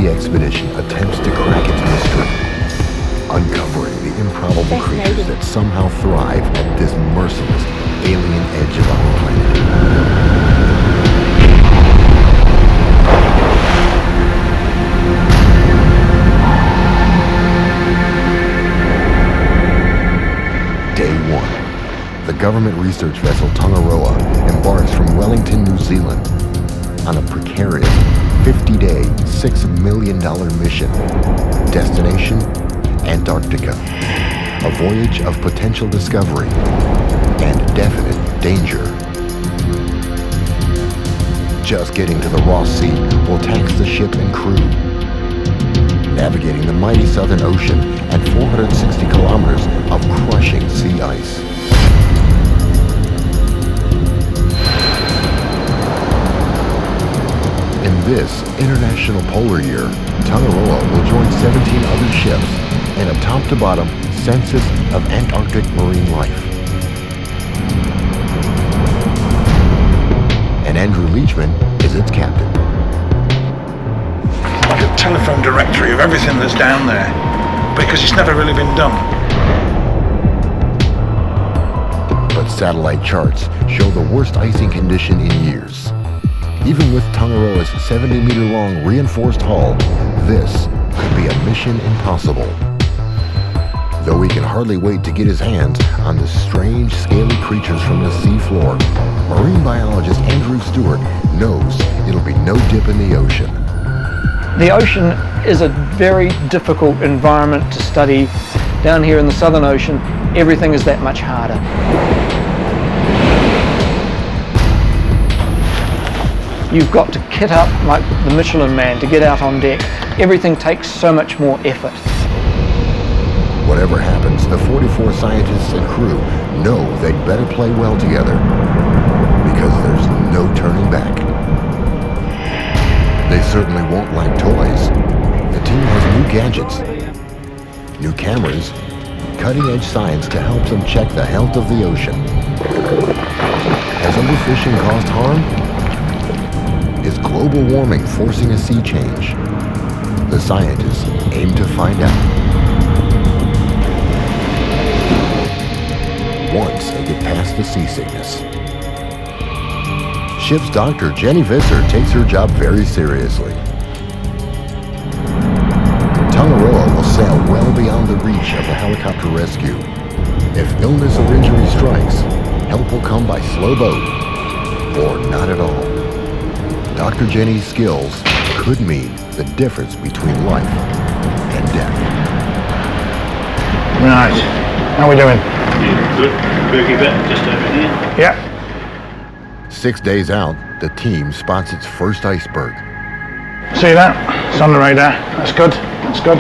the expedition attempts to crack its mystery, uncovering the improbable creatures that somehow thrive at this merciless alien edge of our planet. Day 1. The government research vessel Tongaroa embarks from Wellington, New Zealand on a precarious 50-day, $6 million mission. Destination, Antarctica. A voyage of potential discovery and definite danger. Just getting to the Ross Sea will tax the ship and crew. Navigating the mighty Southern Ocean and 460 kilometers of crushing sea ice. In this international polar year, Tongaroa will join 17 other ships in a top-to-bottom census of Antarctic marine life. And Andrew Leachman is its captain. Like a telephone directory of everything that's down there, because it's never really been done. But satellite charts show the worst icing condition in years. Even with Tongaroa's 70-meter-long reinforced hull, this could be a mission impossible. Though he can hardly wait to get his hands on the strange, scaly creatures from the seafloor, marine biologist Andrew Stewart knows it'll be no dip in the ocean. The ocean is a very difficult environment to study. Down here in the Southern Ocean, everything is that much harder. You've got to kit up like the Michelin Man to get out on deck. Everything takes so much more effort. Whatever happens, the 44 scientists and crew know they'd better play well together, because there's no turning back. They certainly won't lack toys. The team has new gadgets, new cameras, cutting-edge science to help them check the health of the ocean. Has overfishing caused harm? Is global warming forcing a sea change? The scientists aim to find out. Once they get past the seasickness. Ship's doctor, Jenny Visser, takes her job very seriously. Tongaroa will sail well beyond the reach of the helicopter rescue. If illness or injury strikes, help will come by slow boat, or not at all. Dr. Jenny's skills could mean the difference between life and death. Right, how are we doing? Yeah, good. Bergie bit just over here. Yeah. 6 days out, the team spots its first iceberg. See that? It's on the radar. That's good. That's good.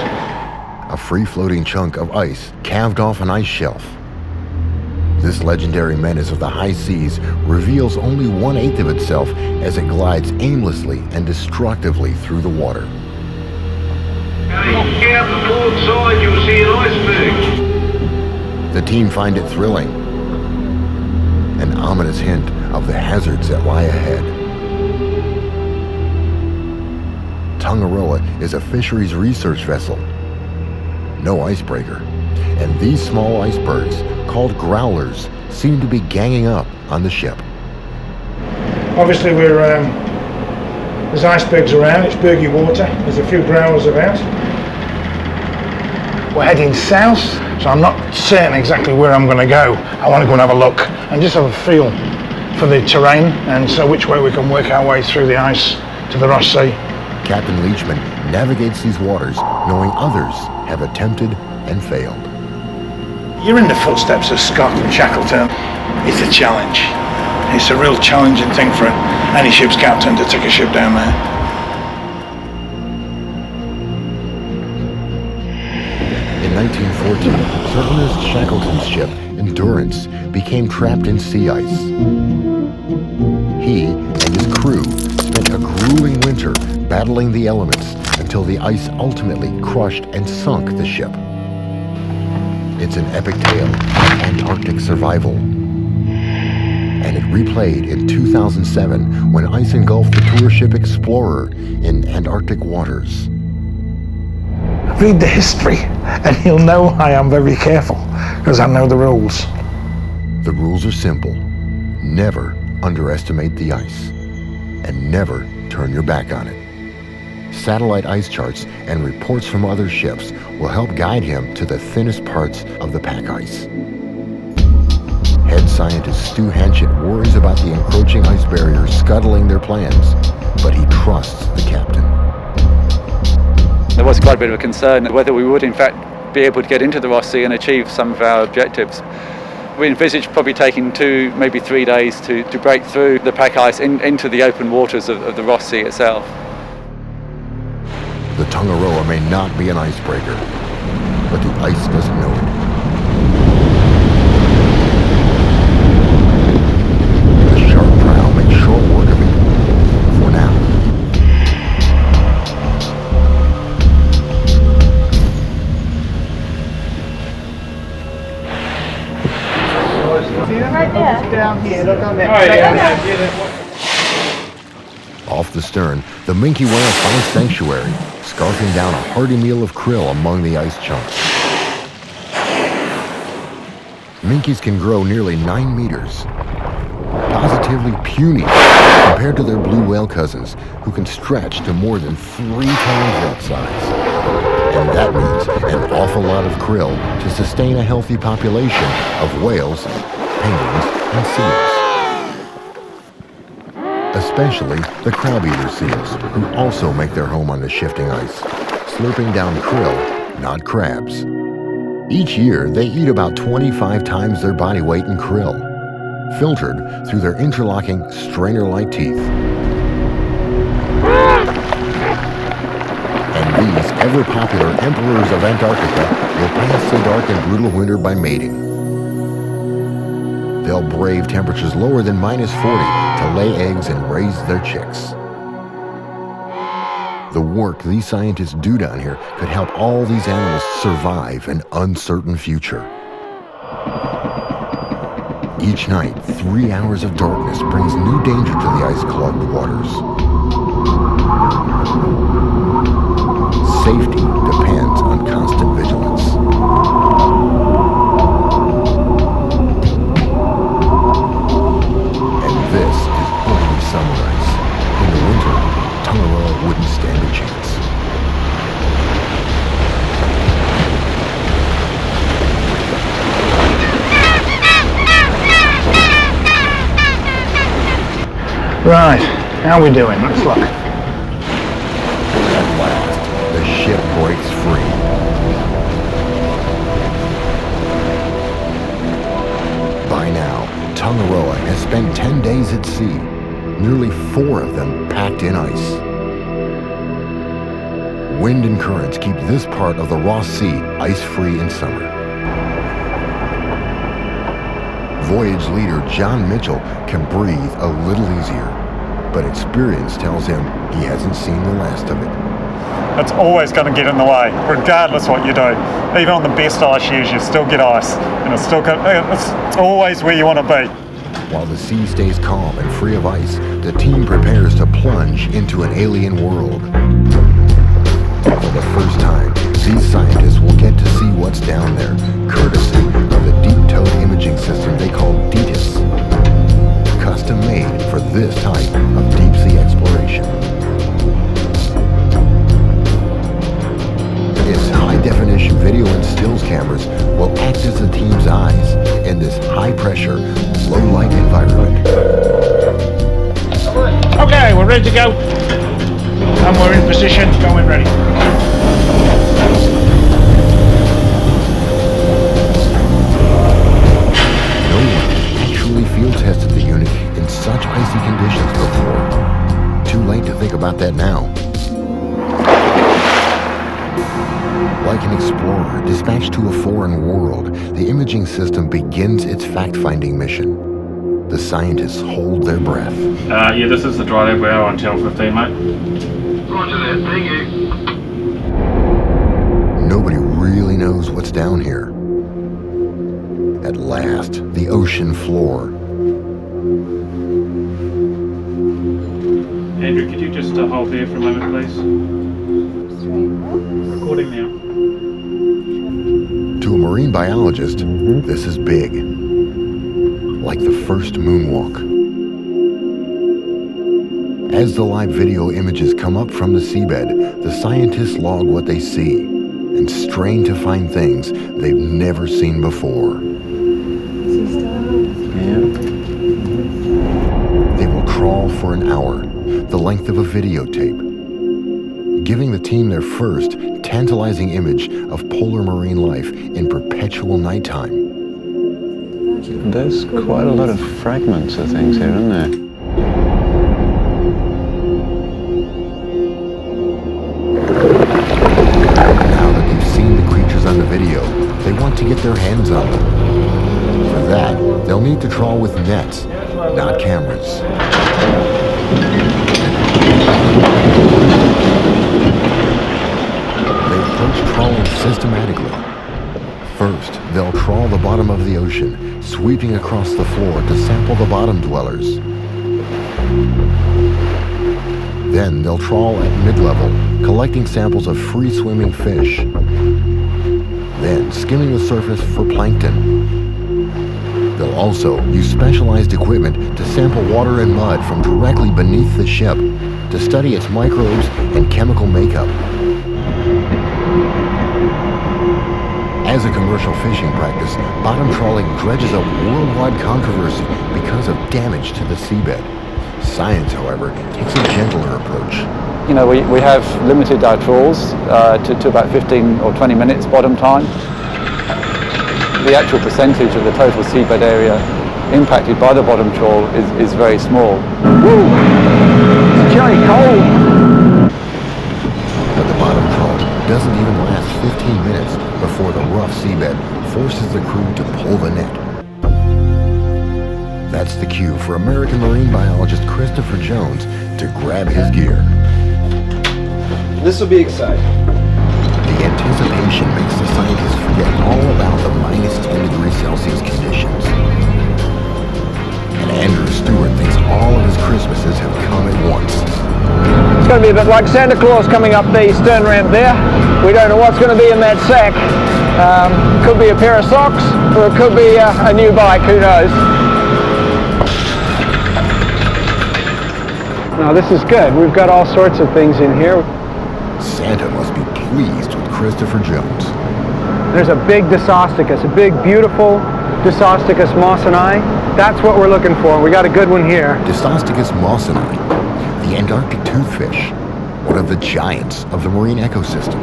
A free-floating chunk of ice calved off an ice shelf. This legendary menace of the high seas reveals only 1/8 of itself as it glides aimlessly and destructively through the water. Get out the port side, you'll see an iceberg. The team find it thrilling, an ominous hint of the hazards that lie ahead. Tongaroa is a fisheries research vessel, no icebreaker, and these small icebergs, called growlers, seem to be ganging up on the ship. Obviously there's icebergs around, it's bergy water, there's a few growlers about. We're heading south, so I'm not certain exactly where I'm going to go. I want to go and have a look and just have a feel for the terrain, and so which way we can work our way through the ice to the Ross Sea. Captain Leachman navigates these waters knowing others have attempted and failed. You're in the footsteps of Scott and Shackleton. It's a challenge. It's a real challenging thing for any ship's captain to take a ship down there. In 1914, Sir Ernest Shackleton's ship, Endurance, became trapped in sea ice. He and his crew spent a grueling winter battling the elements until the ice ultimately crushed and sunk the ship. It's an epic tale of Antarctic survival. And it replayed in 2007 when ice engulfed the tour ship Explorer in Antarctic waters. read the history and you'll know I am very careful because I know the rules. The rules are simple. Never underestimate the ice and never turn your back on it. Satellite ice charts and reports from other ships will help guide him to the thinnest parts of the pack ice. Head scientist Stu Henchett worries about the encroaching ice barrier scuttling their plans, but he trusts the captain. There was quite a bit of a concern whether we would in fact be able to get into the Ross Sea and achieve some of our objectives. We envisaged probably taking 2, maybe 3 days to break through the pack ice into the open waters of the Ross Sea itself. The Tongaroa may not be an icebreaker, but the ice doesn't know it. The sharp prow makes short work of it, for now. Off the stern, the minke whale finds sanctuary, scarfing down a hearty meal of krill among the ice chunks. Minkies can grow nearly 9 meters. Positively puny compared to their blue whale cousins, who can stretch to more than 3 times that size. And that means an awful lot of krill to sustain a healthy population of whales, penguins, and seals. Especially the crab-eater seals, who also make their home on the shifting ice, slurping down krill, not crabs. Each year, they eat about 25 times their body weight in krill, filtered through their interlocking strainer-like teeth. And these ever-popular emperors of Antarctica will pass the dark and brutal winter by mating. They'll brave temperatures lower than -40 to lay eggs and raise their chicks. The work these scientists do down here could help all these animals survive an uncertain future. Each night, 3 hours of darkness brings new danger to the ice-clogged waters. Safety depends on constant vigilance. This is only summer ice. In the winter, Tongaroa wouldn't stand a chance. Right, how are we doing? Let's look. At last, the ship breaks free. By now, Tongaroa has spent 10 days at sea, nearly 4 of them packed in ice. Wind and currents keep this part of the Ross Sea ice-free in summer. Voyage leader John Mitchell can breathe a little easier, but experience tells him he hasn't seen the last of it. It's always going to get in the way, regardless what you do. Even on the best ice years, you still get ice, and it's always where you want to be. While the sea stays calm and free of ice, the team prepares to plunge into an alien world. For the first time, these scientists will get to see what's down there, courtesy of the deep-towed imaging system they call DETIS, custom made for this type of deep-sea exploration. Its high-definition video and stills cameras will act as the team's eyes in this high-pressure, low-light environment. Okay, we're ready to go. And we're in position, going ready. No one has actually field-tested the unit in such icy conditions before. Too late to think about that now. Like an explorer dispatched to a foreign world, the imaging system begins its fact-finding mission. The scientists hold their breath. Yeah, this is the dry lab. We're on channel 15, mate. Roger that, thank you. Nobody really knows what's down here. At last, the ocean floor. Andrew, could you just hold there for a moment, please? Recording now. marine biologist, this is big. Like the first moonwalk. As the live video images come up from the seabed, the scientists log what they see and strain to find things they've never seen before. They will crawl for an hour, the length of a videotape, giving the team their first tantalizing image of polar marine life in perpetual nighttime. There's quite a lot of fragments of things here, isn't there? Now that they've seen the creatures on the video, they want to get their hands on them. For that, they'll need to trawl with nets, not cameras. They approach trawling systematically. First, they'll trawl the bottom of the ocean, sweeping across the floor to sample the bottom dwellers. Then they'll trawl at mid-level, collecting samples of free-swimming fish. Then skimming the surface for plankton. They'll also use specialized equipment to sample water and mud from directly beneath the ship to study its microbes and chemical makeup. As a commercial fishing practice, bottom trawling dredges up worldwide controversy because of damage to the seabed. Science, however, takes a gentler approach. You know, we have limited our trawls to about 15 or 20 minutes bottom time. The actual percentage of the total seabed area impacted by the bottom trawl is very small. Woo! It's chilly cold. But the bottom trawl doesn't even last 15 minutes before the rough seabed forces the crew to pull the net. That's the cue for American marine biologist Christopher Jones to grab his gear. This will be exciting. The anticipation makes the scientists forget all about the -10°C conditions. And Andrew Stewart thinks all of his Christmases have come at once. It's going to be a bit like Santa Claus coming up the stern ramp there. We don't know what's going to be in that sack. Could be a pair of socks, or it could be a new bike, who knows. Now this is good. We've got all sorts of things in here. Santa must be pleased with Christopher Jones. There's a big Disosticus, a big, beautiful Disosticus mawsoni. That's what we're looking for. We got a good one here. Disosticus mawsoni, the Antarctic toothfish, one of the giants of the marine ecosystem.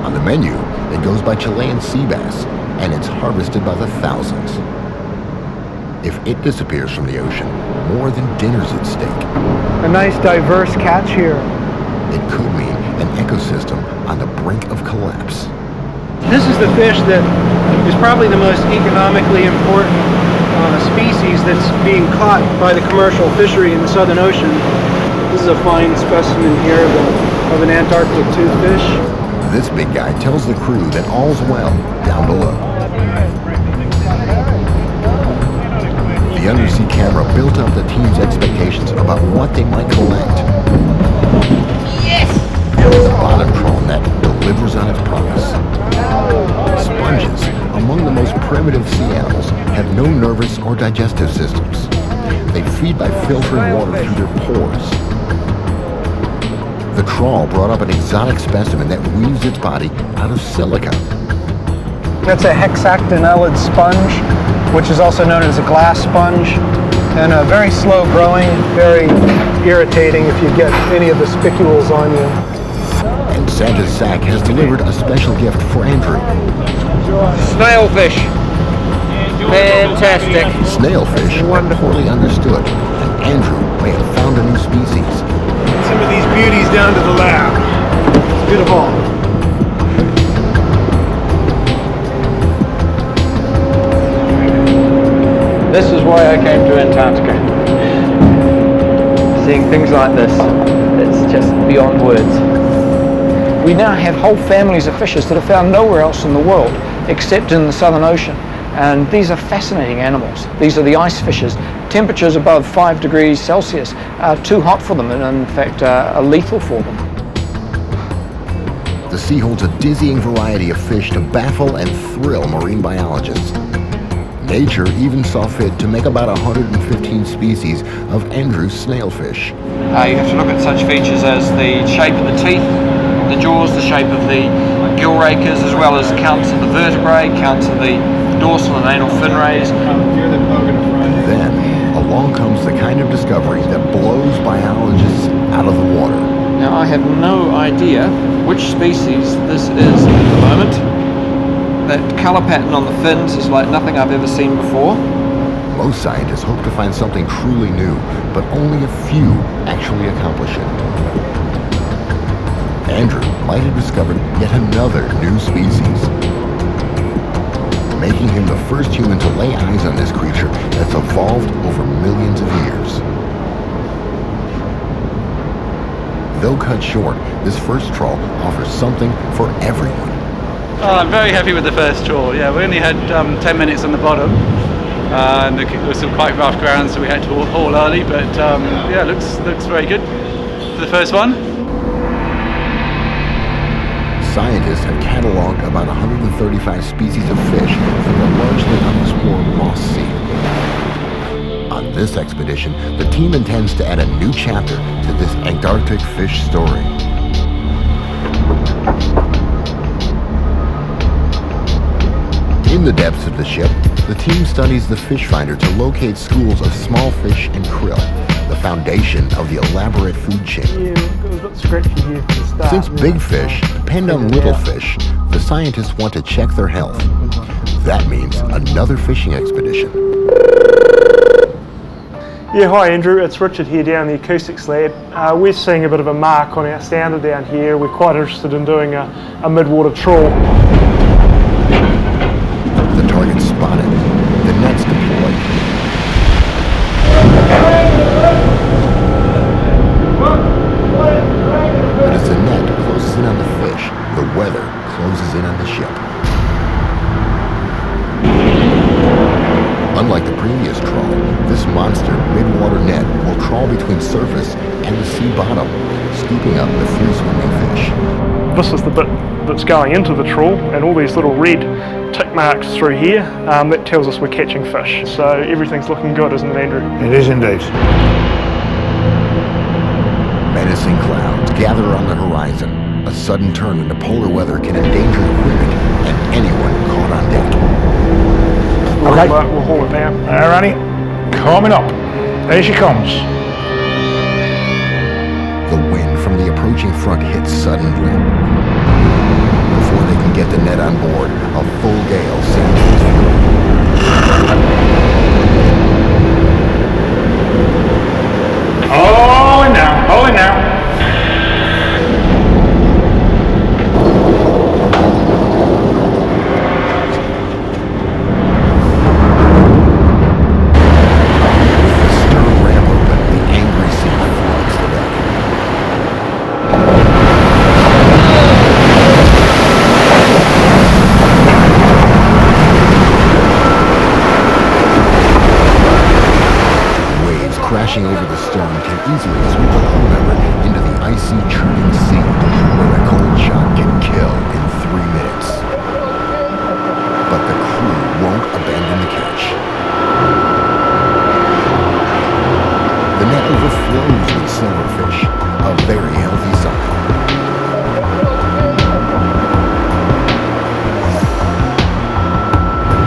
On the menu, it goes by Chilean sea bass, and it's harvested by the thousands. If it disappears from the ocean, more than dinner's at stake. A nice diverse catch here. It could mean an ecosystem on the brink of collapse. This is the fish that is probably the most economically important species that's being caught by the commercial fishery in the Southern Ocean. This is a fine specimen here of an Antarctic toothfish. This big guy tells the crew that all's well down below. The undersea camera built up the team's expectations about what they might collect. Yes! The bottom trawl net delivers on its promise. Sponges, among the most primitive sea animals, have no nervous or digestive systems. They feed by filtering water through their pores. The trawl brought up an exotic specimen that weaves its body out of silica. That's a hexactinellid sponge, which is also known as a glass sponge, and a very slow growing, very irritating if you get any of the spicules on you. And Santa's sack has delivered a special gift for Andrew. Snailfish. Fantastic. Snailfish are poorly understood, and Andrew may have found a new species. Some of these beauties down to the lab. It's beautiful. This is why I came to Antarctica. Seeing things like this, it's just beyond words. We now have whole families of fishes that are found nowhere else in the world except in the Southern Ocean. And these are fascinating animals. These are the ice fishes. Temperatures above 5°C are too hot for them and in fact are lethal for them. The sea holds a dizzying variety of fish to baffle and thrill marine biologists. Nature even saw fit to make about 115 species of Andrew's snailfish. You have to look at such features as the shape of the teeth, the jaws, the shape of the gill rakers, as well as counts of the vertebrae, counts of the dorsal and anal fin rays. Then, along comes the kind of discovery that blows biologists out of the water. Now, I have no idea which species this is at the moment. That colour pattern on the fins is like nothing I've ever seen before. Most scientists hope to find something truly new, but only a few actually accomplish it. Andrew might have discovered yet another new species, making him the first human to lay eyes on this creature that's evolved over millions of years. Though cut short, this first trawl offers something for everyone. Oh, I'm very happy with the first trawl. Yeah, we only had 10 minutes on the bottom, and there was some quite rough ground, so we had to haul early. But yeah, looks very good for the first one. Scientists have cataloged about 135 species of fish from the largely unexplored Ross Sea. On this expedition, the team intends to add a new chapter to this Antarctic fish story. In the depths of the ship, the team studies the fish finder to locate schools of small fish and krill, the foundation of the elaborate food chain. Yeah, it was a bit scratchy here for the start. Since big fish depend on little fish, the scientists want to check their health. That means another fishing expedition. Yeah, hi Andrew, it's Richard here down the acoustics lab. We're seeing a bit of a mark on our sounder down here. We're quite interested in doing a mid-water trawl. The target's spotted, the net's deployed. But as the net closes in on the fish, the weather closes in on the ship. Unlike the previous trawl, this monster mid-water net will trawl between surface and the sea bottom, scooping up the free-swimming fish. This is the bit that's going into the trawl, and all these little red tick marks through here, that tells us we're catching fish. So everything's looking good, isn't it, Andrew? It is indeed. Menacing clouds gather on the horizon. A sudden turn in the polar weather can endanger equipment and anyone caught on deck. Okay. We'll haul it now. Alrighty, coming up. There she comes. The wind from the approaching front hits suddenly. Before they can get the net on board, a full gale sends its fury. Oh, now, hold it now. Crashing over the stern can easily sweep a crew member into the icy, churning sea, where a cold shot can kill in 3 minutes. But the crew won't abandon the catch. The net overflows with silverfish, a very healthy sign.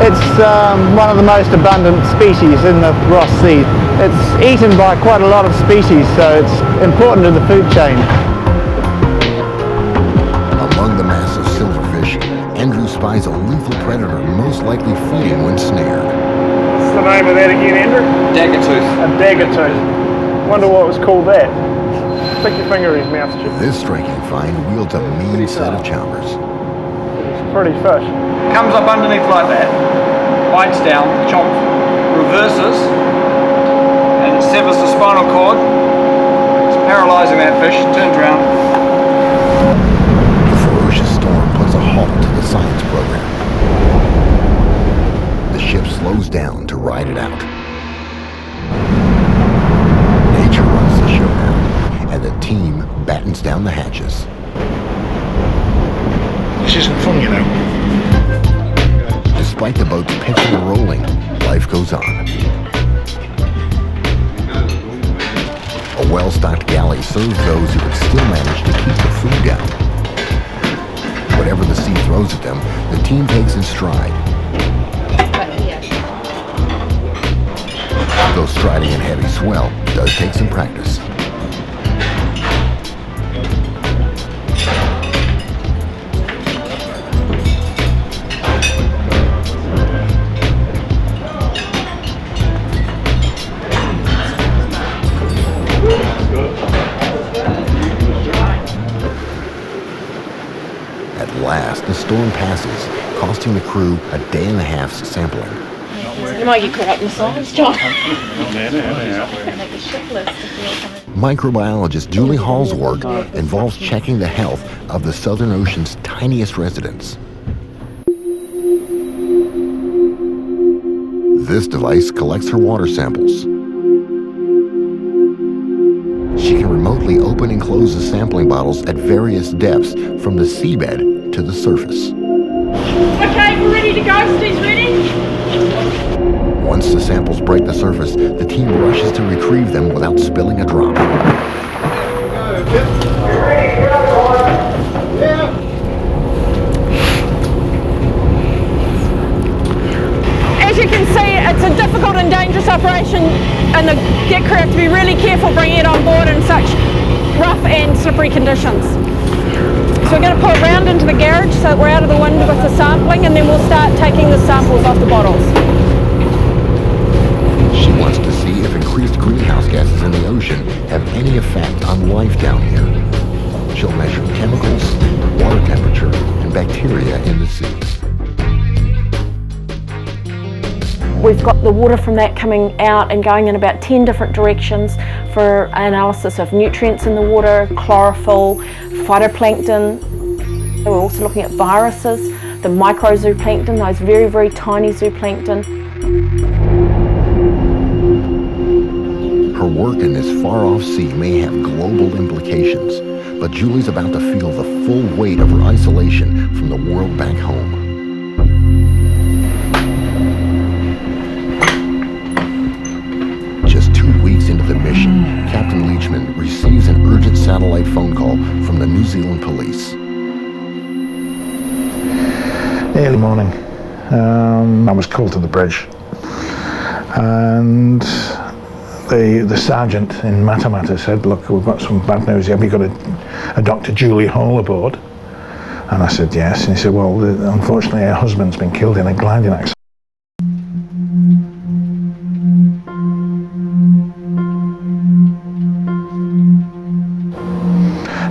It's one of the most abundant species in the Ross Sea. It's eaten by quite a lot of species, so it's important in the food chain. Among the mass of silverfish, Andrew spies a lethal predator most likely feeding when snared. What's the name of that again, Andrew? Daggertooth. A daggertooth. Wonder what was called that. Stick your finger in his mouth, Chip. This striking find wields a mean set of chompers. It's a pretty fish. Comes up underneath like that, bites down, chomp, reverses, and it severs the spinal cord. It's paralysing that fish, turns around. The ferocious storm puts a halt to the science program. The ship slows down to ride it out. Nature runs the show now, and the team battens down the hatches. This isn't fun, you know. Despite the boat's pitching and rolling, life goes on. A well-stocked galley serves those who can still manage to keep the food down. Whatever the sea throws at them, the team takes in stride. Though striding in heavy swell does take some practice. At last, the storm passes, costing the crew a day and a half's sampling. You might get caught up in the science, John. Microbiologist Julie Hall's work involves checking the health of the Southern Ocean's tiniest residents. This device collects her water samples. She can remotely open and close the sampling bottles at various depths from the seabed to the surface. Okay, we're ready to go. Steve's ready. Once the samples break the surface, the team rushes to retrieve them without spilling a drop. As you can see, it's a difficult and dangerous operation, and the deck crew have to be really careful bringing it on board in such rough and slippery conditions. So we're going to pull it round into the garage so that we're out of the wind with the sampling, and then we'll start taking the samples off the bottles. She wants to see if increased greenhouse gases in the ocean have any effect on life down here. She'll measure chemicals, water temperature, and bacteria in the sea. We've got the water from that coming out and going in about 10 different directions for analysis of nutrients in the water, chlorophyll, phytoplankton. We're also looking at viruses, the microzooplankton, those very, very tiny zooplankton. Her work in this far-off sea may have global implications, but Julie's about to feel the full weight of her isolation from the world back home. Just 2 weeks into the mission, Captain Leachman receives an urgent satellite phone call from the New Zealand police. Early morning, I was called to the bridge, and the sergeant in Matamata said, "Look, we've got some bad news. Have you got a Dr. Julie Hall aboard?" And I said, "Yes." And he said, "Well, unfortunately, her husband's been killed in a gliding accident."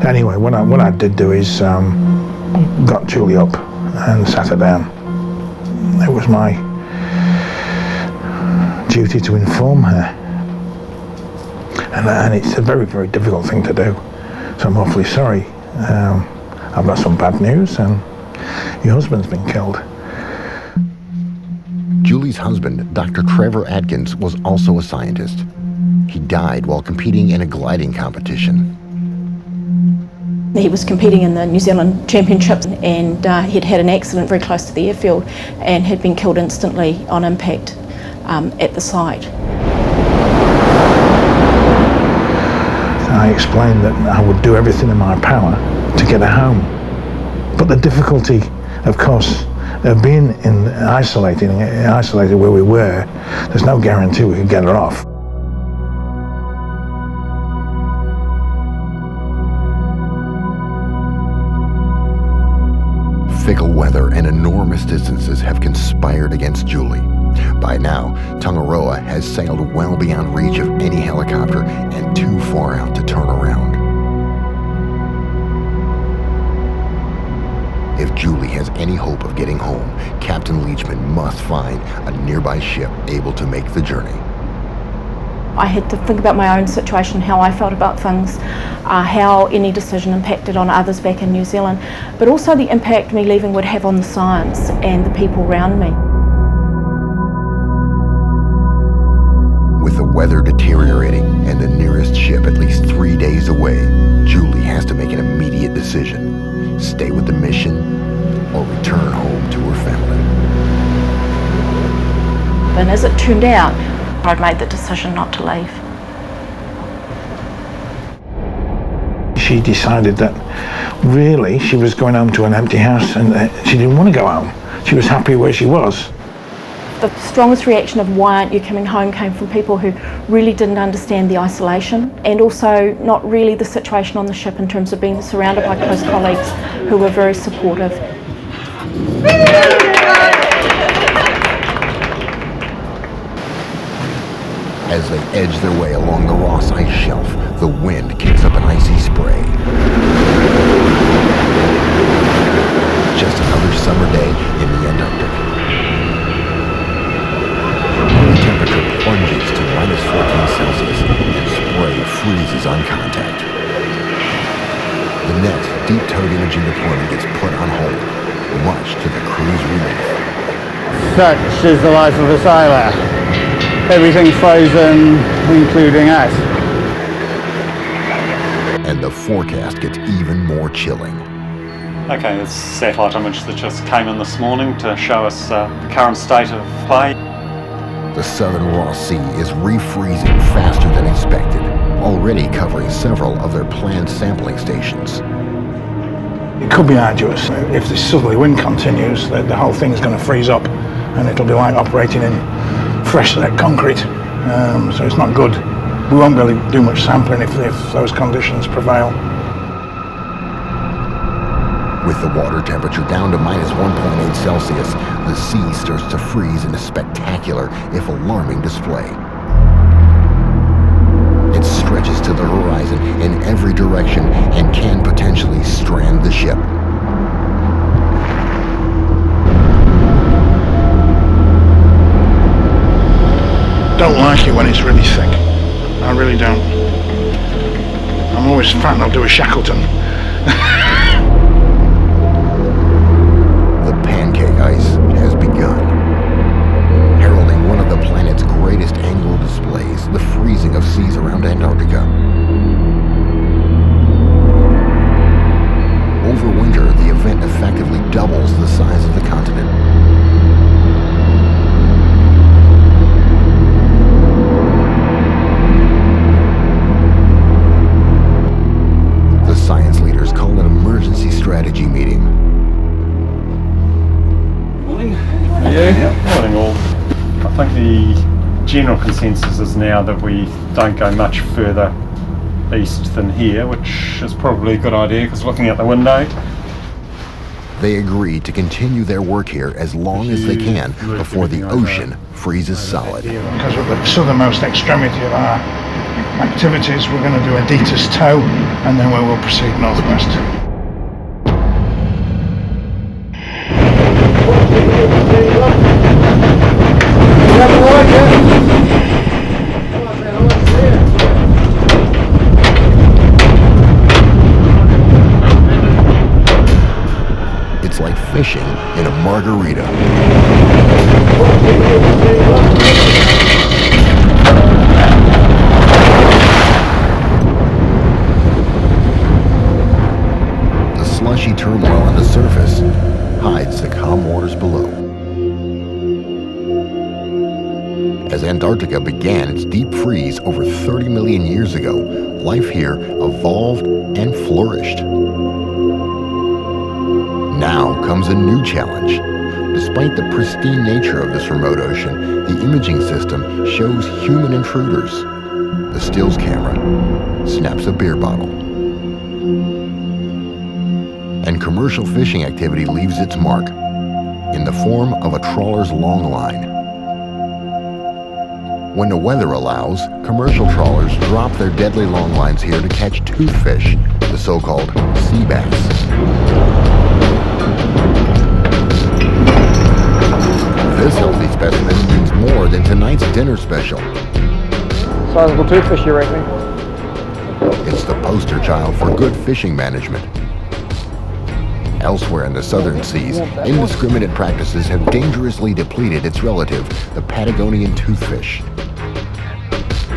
Anyway, what I did do is got Julie up and sat her down. It was my duty to inform her. And it's a very, very difficult thing to do. So I'm awfully sorry. I've got some bad news, and your husband's been killed. Julie's husband, Dr. Trevor Atkins, was also a scientist. He died while competing in a gliding competition. He was competing in the New Zealand Championships, and he'd had an accident very close to the airfield and had been killed instantly on impact at the site. I explained that I would do everything in my power to get her home. But the difficulty, of course, of being isolated where we were, there's no guarantee we could get her off. Fickle weather and enormous distances have conspired against Julie. By now, Tongaroa has sailed well beyond reach of any helicopter and too far out to turn around. If Julie has any hope of getting home, Captain Leachman must find a nearby ship able to make the journey. I had to think about my own situation, how I felt about things, how any decision impacted on others back in New Zealand, but also the impact me leaving would have on the science and the people around me. With the weather deteriorating and the nearest ship at least 3 days away, Julie has to make an immediate decision. Stay with the mission or return home to her family. And as it turned out, I'd made the decision not to leave. She decided that really she was going home to an empty house and she didn't want to go home. She was happy where she was. The strongest reaction of why aren't you coming home came from people who really didn't understand the isolation and also not really the situation on the ship in terms of being surrounded by close colleagues who were very supportive. As they edge their way along the Ross Ice Shelf, the wind kicks up an icy spray. Just another summer day in the Antarctic. The temperature plunges to -14°C and spray freezes on contact. The next deep-towed imaging deployment gets put on hold, much to the crew's relief. Such is the life of a sailor. Everything's frozen, including us. And the forecast gets even more chilling. Okay, this satellite image that just came in this morning to show us the current state of play. The southern Ross Sea is refreezing faster than expected, already covering several of their planned sampling stations. It could be arduous. If this southerly wind continues, the whole thing's going to freeze up and it'll be like operating in fresh set concrete, so it's not good. We won't really do much sampling if those conditions prevail. With the water temperature down to -1.8°C, the sea starts to freeze in a spectacular, if alarming, display. It stretches to the horizon in every direction and can potentially strand the ship. Don't like it when it's really thick. I really don't. I'm always frightened I'll do a Shackleton. The pancake ice has begun, heralding one of the planet's greatest annual displays, the freezing of seas around Antarctica. Over winter, the event effectively doubles the size of the continent. Science leaders called an emergency strategy meeting. Morning. Morning all. I think the general consensus is now that we don't go much further east than here, which is probably a good idea because looking out the window. They agree to continue their work here as long as they can before the ocean freezes solid. Because at the southernmost extremity of our activities, we're going to do a Aditas tow and then we will proceed northwest. It's like fishing in a margarita. Slushy turmoil on the surface hides the calm waters below. As Antarctica began its deep freeze over 30 million years ago, life here evolved and flourished. Now comes a new challenge. Despite the pristine nature of this remote ocean, the imaging system shows human intruders. The stills camera snaps a beer bottle. And commercial fishing activity leaves its mark in the form of a trawler's long line. When the weather allows, commercial trawlers drop their deadly long lines here to catch toothfish, the so-called sea bass. This healthy specimen means more than tonight's dinner special. Sizable toothfish, you reckon? It's the poster child for good fishing management. Elsewhere in the southern seas, indiscriminate practices have dangerously depleted its relative, the Patagonian toothfish.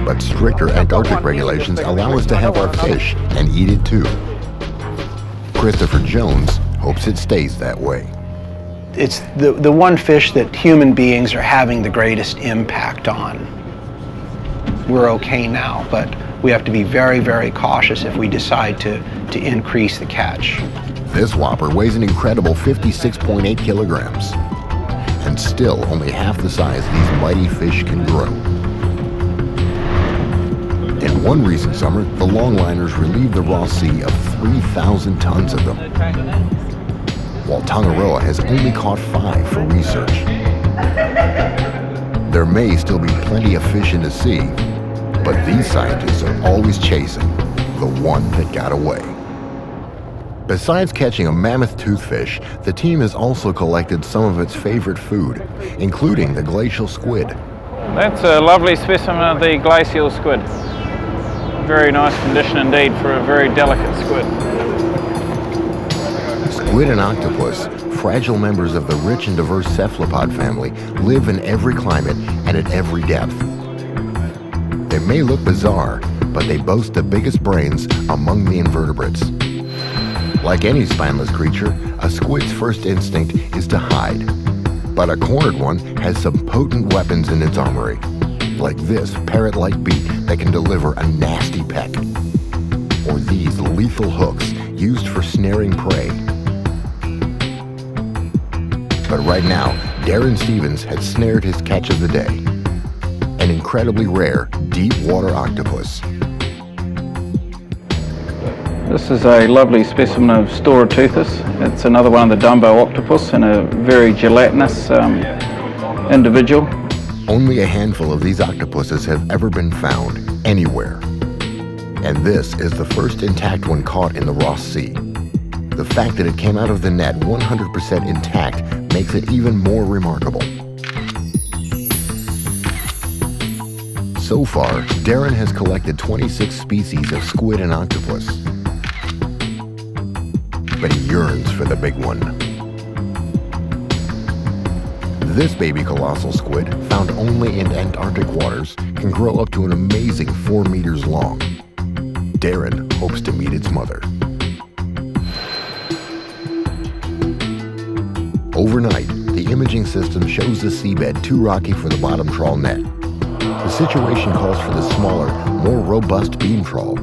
But stricter Antarctic regulations allow us to have our fish and eat it too. Christopher Jones hopes it stays that way. It's the one fish that human beings are having the greatest impact on. We're okay now, but we have to be very, very cautious if we decide to increase the catch. This whopper weighs an incredible 56.8 kilograms, and still only half the size these mighty fish can grow. In one recent summer, the longliners relieved the Ross Sea of 3,000 tons of them, while Tongaroa has only caught 5 for research. There may still be plenty of fish in the sea, but these scientists are always chasing the one that got away. Besides catching a mammoth toothfish, the team has also collected some of its favorite food, including the glacial squid. That's a lovely specimen of the glacial squid. Very nice condition indeed for a very delicate squid. Squid and octopus, fragile members of the rich and diverse cephalopod family, live in every climate and at every depth. They may look bizarre, but they boast the biggest brains among the invertebrates. Like any spineless creature, a squid's first instinct is to hide. But a cornered one has some potent weapons in its armory, like this parrot-like beak that can deliver a nasty peck, or these lethal hooks used for snaring prey. But right now, Darren Stevens had snared his catch of the day, an incredibly rare deep water octopus. This is a lovely specimen of Storoteuthis. It's another one of the Dumbo octopus and a very gelatinous individual. Only a handful of these octopuses have ever been found anywhere. And this is the first intact one caught in the Ross Sea. The fact that it came out of the net 100% intact makes it even more remarkable. So far, Darren has collected 26 species of squid and octopus. But he yearns for the big one. This baby colossal squid, found only in Antarctic waters, can grow up to an amazing 4 meters long. Darren hopes to meet its mother. Overnight, the imaging system shows the seabed too rocky for the bottom trawl net. The situation calls for the smaller, more robust beam trawl.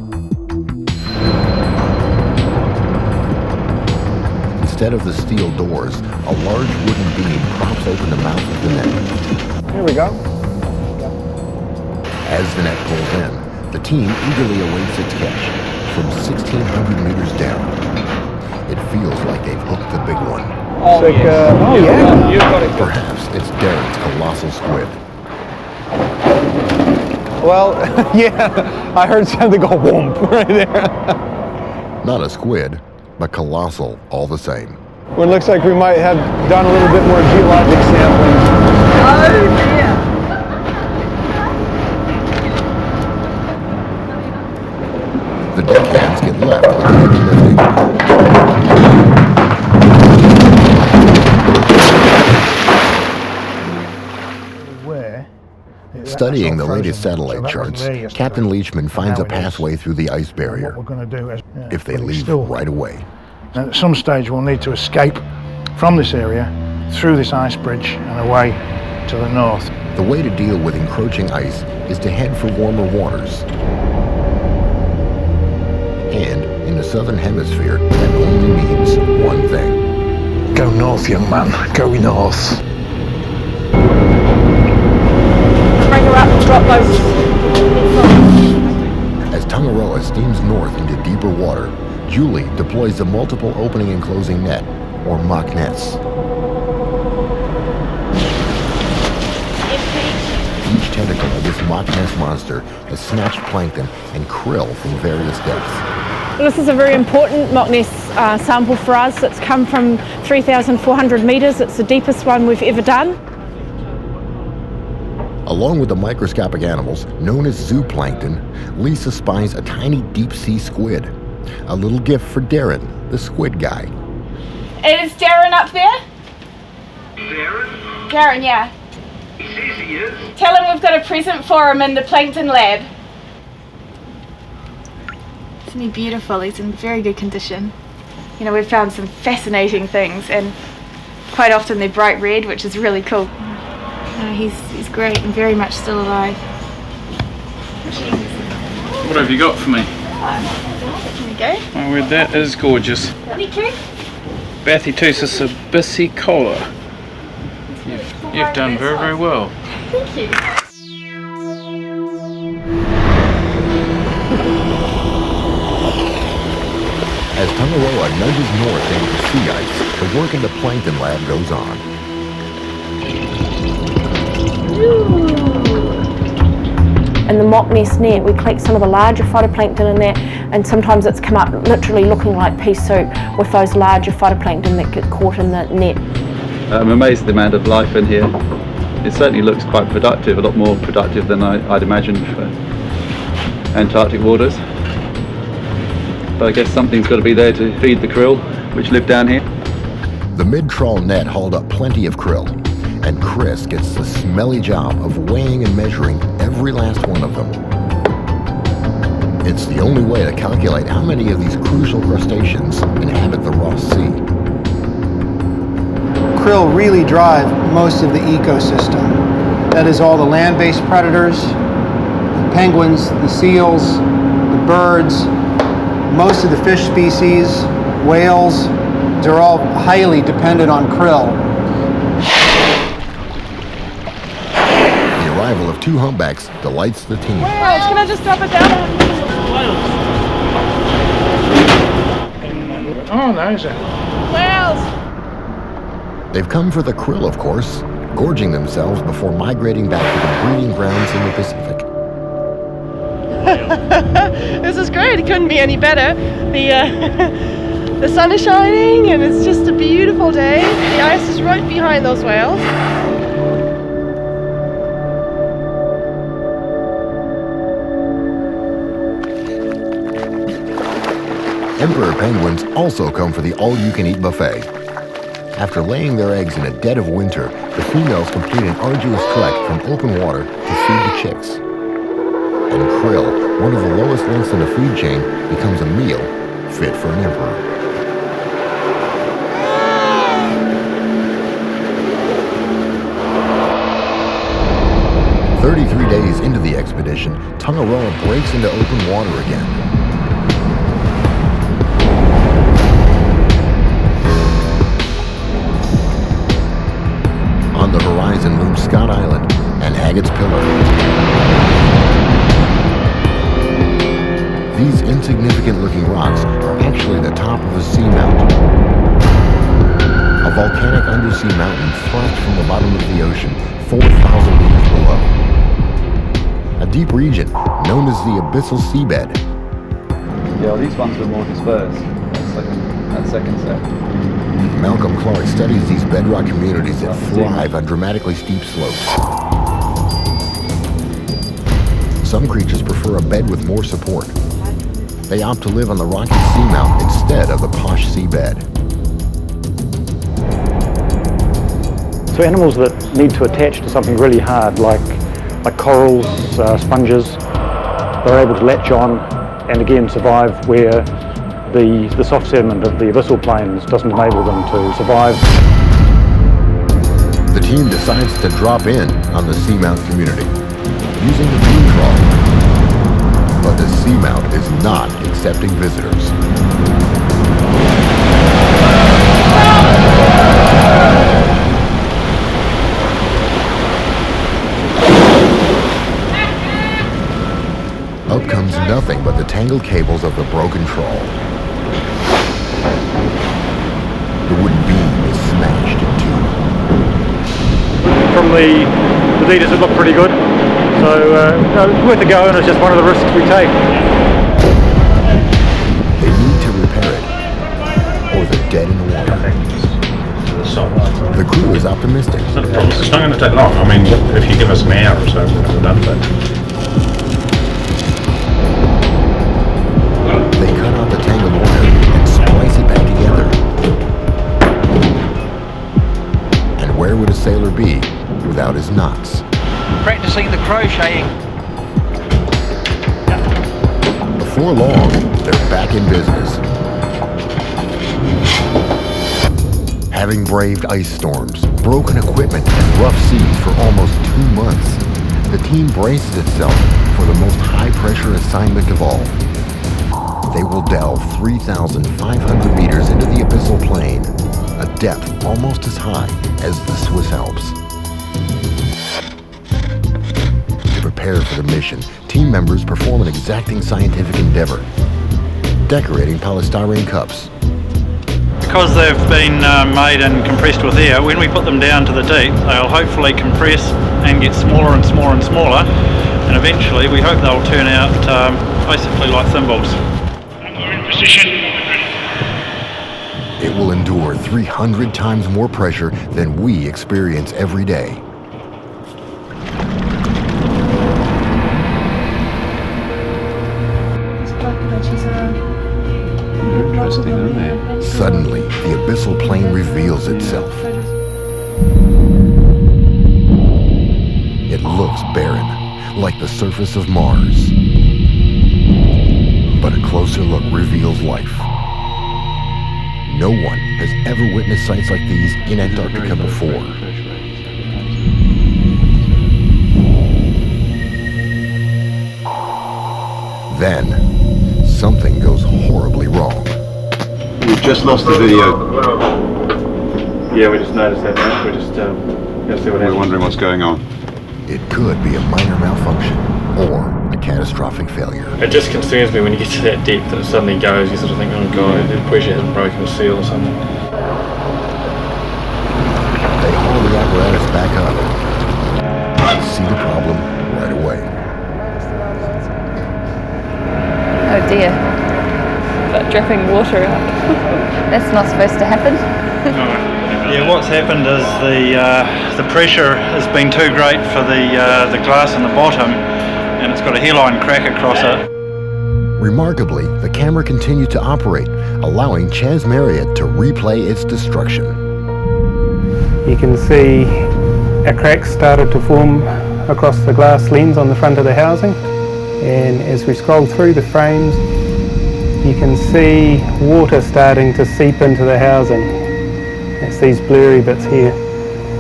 Instead of the steel doors, a large wooden beam props open the mouth of the net. Here we go. As the net pulls in, the team eagerly awaits its catch from 1,600 meters down. It feels like they've hooked the big one. Oh, yeah. You've got it. Perhaps it's Darren's colossal squid. Well, yeah, I heard something go whoomp right there. Not a squid, but colossal all the same. Well, it looks like we might have done a little bit more geologic sampling. Oh dear. The deckhands get left with the heavy lifting. Studying the latest satellite charts, Captain Leachman finds a pathway through the ice barrier, if they leave right away. And at some stage we'll need to escape from this area, through this ice bridge and away to the north. The way to deal with encroaching ice is to head for warmer waters. And in the southern hemisphere, that only means one thing. Go north, young man, go north. Bring her up and drop those. As Tongaroa steams north into deeper water, Julie deploys the multiple opening and closing net, or mock nets. Each tentacle of this mock nest monster has snatched plankton and krill from various depths. This is a very important mock nest sample for us. It's come from 3,400 metres. It's the deepest one we've ever done. Along with the microscopic animals known as zooplankton, Lisa spies a tiny deep-sea squid. A little gift for Darren, the squid guy. Is Darren up there? Darren? Darren, yeah. He says he is. Tell him we've got a present for him in the plankton lab. Isn't he beautiful? He's in very good condition. You know, we've found some fascinating things, and quite often they're bright red, which is really cool. He's great and very much still alive. What have you got for me? There we go. Oh, well, that is gorgeous. Bathytusis abyssicola. You've done very, very well. Thank you. As Tangaroa nudges north into sea ice, the work in the plankton lab goes on. In the mock nest net, we collect some of the larger phytoplankton in there, and sometimes it's come up literally looking like pea soup with those larger phytoplankton that get caught in the net. I'm amazed at the amount of life in here. It certainly looks quite productive, a lot more productive than I'd imagined for Antarctic waters. But I guess something's got to be there to feed the krill, which live down here. The mid-trawl net hauled up plenty of krill, and Chris gets the smelly job of weighing and measuring every last one of them. It's the only way to calculate how many of these crucial crustaceans inhabit the Ross Sea. Krill really drive most of the ecosystem. That is all the land-based predators, the penguins, the seals, the birds, most of the fish species, whales, they're all highly dependent on krill. The arrival of two humpbacks delights the team. Whales, can I just drop it down? Oh, there's it. Whales! They've come for the krill, of course, gorging themselves before migrating back to the breeding grounds in the Pacific. This is great. It couldn't be any better. The sun is shining and it's just a beautiful day. The ice is right behind those whales. Emperor penguins also come for the all-you-can-eat buffet. After laying their eggs in a dead of winter, the females complete an arduous trek from open water to feed the chicks. And krill, one of the lowest links in the food chain, becomes a meal fit for an emperor. "33 days into the expedition, Tangaroa breaks into open water again. On the horizon looms Scott Island and Agate Pillar. These insignificant-looking rocks are actually the top of a seamount, a volcanic undersea mountain thrust from the bottom of the ocean 4,000 meters below. A deep region known as the Abyssal seabed. Yeah, these ones were more dispersed, that second set. Malcolm Clark studies these bedrock communities that thrive on dramatically steep slopes. Some creatures prefer a bed with more support. They opt to live on the rocky seamount instead of the posh seabed. So animals that need to attach to something really hard, like corals, sponges, they're able to latch on and again survive where the soft sediment of the abyssal plains doesn't enable them to survive. The team decides to drop in on the seamount community using the beam trawl. But the seamount is not accepting visitors. Up comes nothing but the tangled cables of the broken trawl. The wooden beam is smashed in two. From the details, it looked pretty good. So it's worth a go, and it's just one of the risks we take. They need to repair it, or they're dead in the water. The crew is optimistic. It's not going to take long. I mean, if you give us an hour or so, we're done with it. They cut out the tangled wire and splice it back together. And where would a sailor be without his knots? Practicing the crocheting. Before long, they're back in business. Having braved ice storms, broken equipment, and rough seas for almost 2 months, the team braces itself for the most high-pressure assignment of all. They will delve 3,500 meters into the Abyssal Plain, a depth almost as high as the Swiss Alps. To prepare for the mission, team members perform an exacting scientific endeavor, decorating polystyrene cups. Because they've been made and compressed with air, when we put them down to the deep, they'll hopefully compress and get smaller and smaller and smaller, and eventually we hope they'll turn out basically like thimbles. It will endure 300 times more pressure than we experience every day. Suddenly, the Abyssal Plain reveals itself. It looks barren, like the surface of Mars. But a closer look reveals life. No one has ever witnessed sights like these in Antarctica before. Then, something goes horribly wrong. We've just lost the video. Yeah, we just noticed that now. We're just gonna see what happens. We're wondering what's going on. It could be a minor malfunction or a catastrophic failure. It just concerns me when you get to that depth that it suddenly goes. You sort of think, oh god, the pressure hasn't broken a seal or something. They haul the apparatus back up. See the problem right away. Oh dear. But dripping water out. That's not supposed to happen. Yeah, what's happened is the pressure has been too great for the glass in the bottom, and it's got a hairline crack across it. Remarkably, the camera continued to operate, allowing Chas Marriott to replay its destruction. You can see a crack started to form across the glass lens on the front of the housing, and as we scroll through the frames, you can see water starting to seep into the housing. It's these blurry bits here,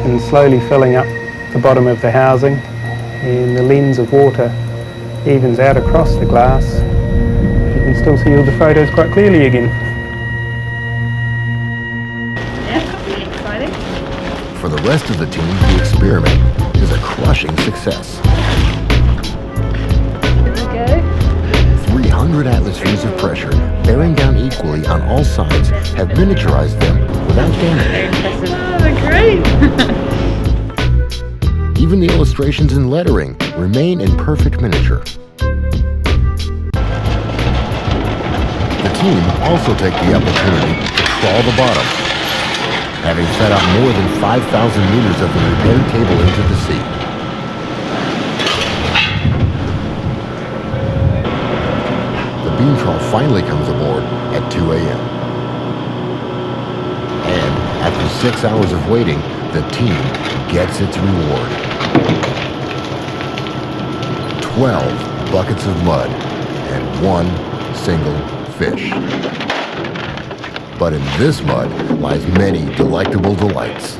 and slowly filling up the bottom of the housing, and the lens of water evens out across the glass. You can still see all the photos quite clearly again. Yeah, exciting. For the rest of the team, the experiment is a crushing success. Here we go. 300 atmospheres of pressure, bearing down equally on all sides, have miniaturized them without damage. Very impressive. Oh, they're great. Even the illustrations and lettering remain in perfect miniature. The team also take the opportunity to crawl the bottom, having set out more than 5,000 meters of the repaired cable into the sea. The beam trawl finally comes aboard at 2 a.m. And after 6 hours of waiting, the team gets its reward. 12 buckets of mud and 1 single fish. But in this mud lies many delectable delights,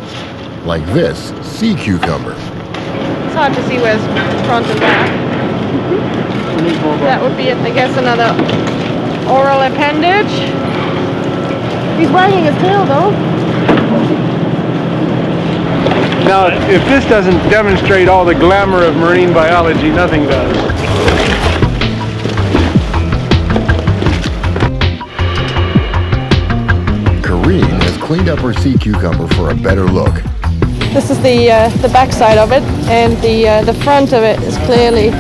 like this sea cucumber. It's hard to see where's front and back. That would be, I guess, another oral appendage. He's wagging his tail though. Now, if this doesn't demonstrate all the glamour of marine biology, nothing does. Karine has cleaned up her sea cucumber for a better look. This is the back side of it, and the front of it is clearly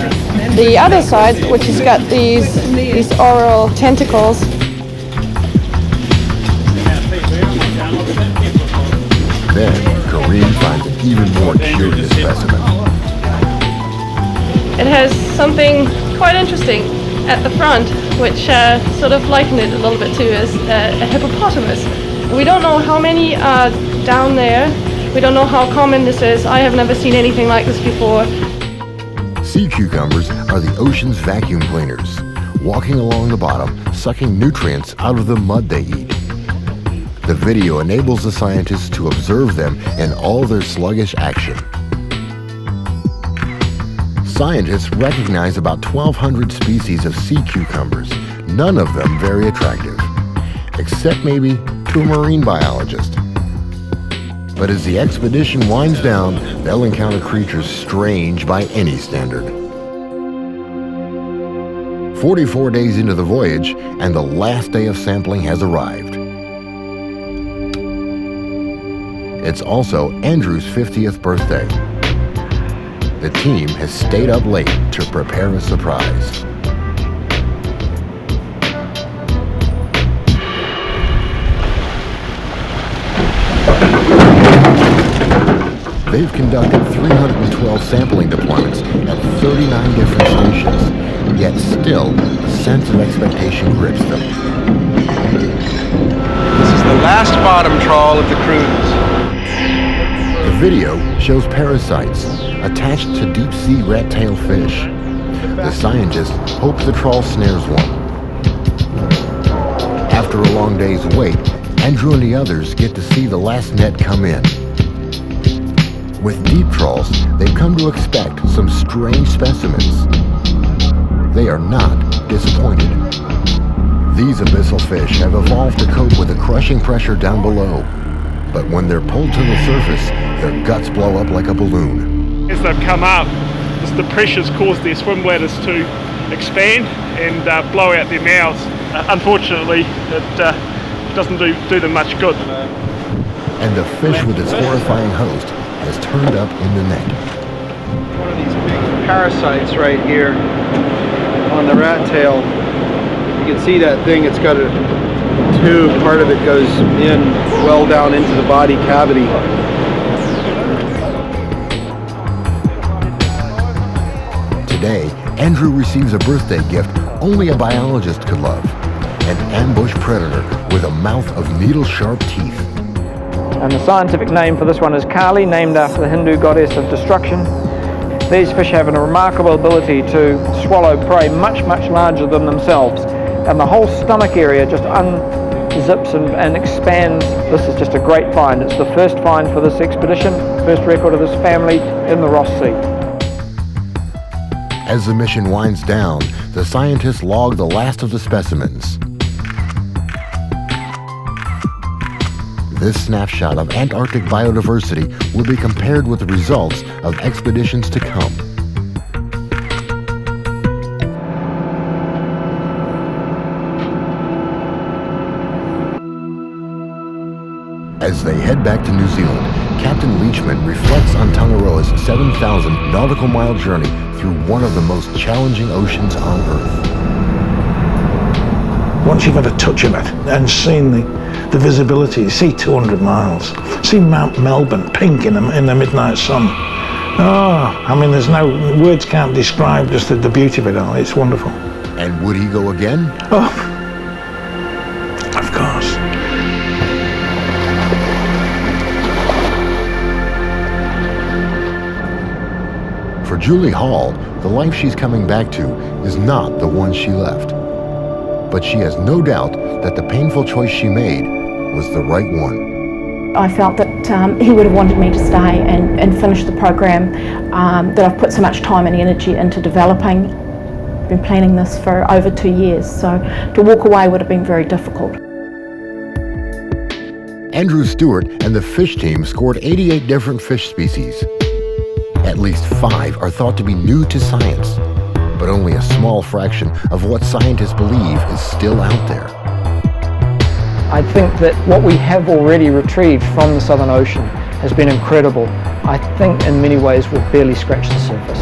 the other side, which has got these oral tentacles. Then, Karine finds an even more curious specimen. It has something quite interesting at the front, which sort of liken it a little bit to as a hippopotamus. We don't know how many are down there. We don't know how common this is. I have never seen anything like this before. Sea cucumbers are the ocean's vacuum cleaners, walking along the bottom, sucking nutrients out of the mud they eat. The video enables the scientists to observe them in all their sluggish action. Scientists recognize about 1,200 species of sea cucumbers, none of them very attractive, except maybe to a marine biologist. But as the expedition winds down, they'll encounter creatures strange by any standard. 44 days into the voyage, and the last day of sampling has arrived. It's also Andrew's 50th birthday. The team has stayed up late to prepare a surprise. They've conducted 312 sampling deployments at 39 different stations, yet still, a sense of expectation grips them. This is the last bottom trawl of the cruise. The video shows parasites attached to deep-sea rat-tail fish. The scientists hope the trawl snares one. After a long day's wait, Andrew and the others get to see the last net come in. With deep trawls, they've come to expect some strange specimens. They are not disappointed. These abyssal fish have evolved to cope with the crushing pressure down below. But when they're pulled to the surface, their guts blow up like a balloon. As they've come up, the pressures cause their swim bladders to expand and blow out their mouths. Unfortunately, it doesn't do them much good. And the fish with its horrifying host has turned up in the net. One of these big parasites right here on the rat tail. You can see that thing, it's got a tube, part of it goes in well down into the body cavity. Today, Andrew receives a birthday gift only a biologist could love. An ambush predator with a mouth of needle-sharp teeth. And the scientific name for this one is Kali, named after the Hindu goddess of destruction. These fish have a remarkable ability to swallow prey much, much larger than themselves. And the whole stomach area just unzips and expands. This is just a great find. It's the first find for this expedition, first record of this family in the Ross Sea. As the mission winds down, the scientists log the last of the specimens. This snapshot of Antarctic biodiversity will be compared with the results of expeditions to come. As they head back to New Zealand, Captain Leachman reflects on Tangaroa's 7,000 nautical mile journey through one of the most challenging oceans on Earth. Once you've had a touch of it and seen the visibility, you see 200 miles, see Mount Melbourne pink in the midnight sun. Oh, I mean, there's no words can't describe just the beauty of it all. It's wonderful. And would he go again? Oh, of course. For Julie Hall, the life she's coming back to is not the one she left. But she has no doubt that the painful choice she made was the right one. I felt that he would have wanted me to stay and finish the program that I've put so much time and energy into developing. I've been planning this for over 2 years, so to walk away would have been very difficult. Andrew Stewart and the fish team scored 88 different fish species. At least 5 are thought to be new to science, but only a small fraction of what scientists believe is still out there. I think that what we have already retrieved from the Southern Ocean has been incredible. I think in many ways we've barely scratched the surface.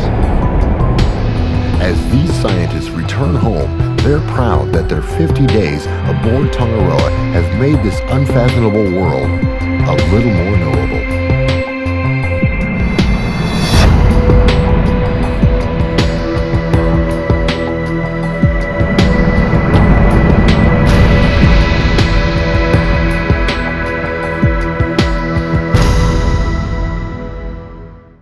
As these scientists return home, they're proud that their 50 days aboard Tangaroa have made this unfathomable world a little more knowable.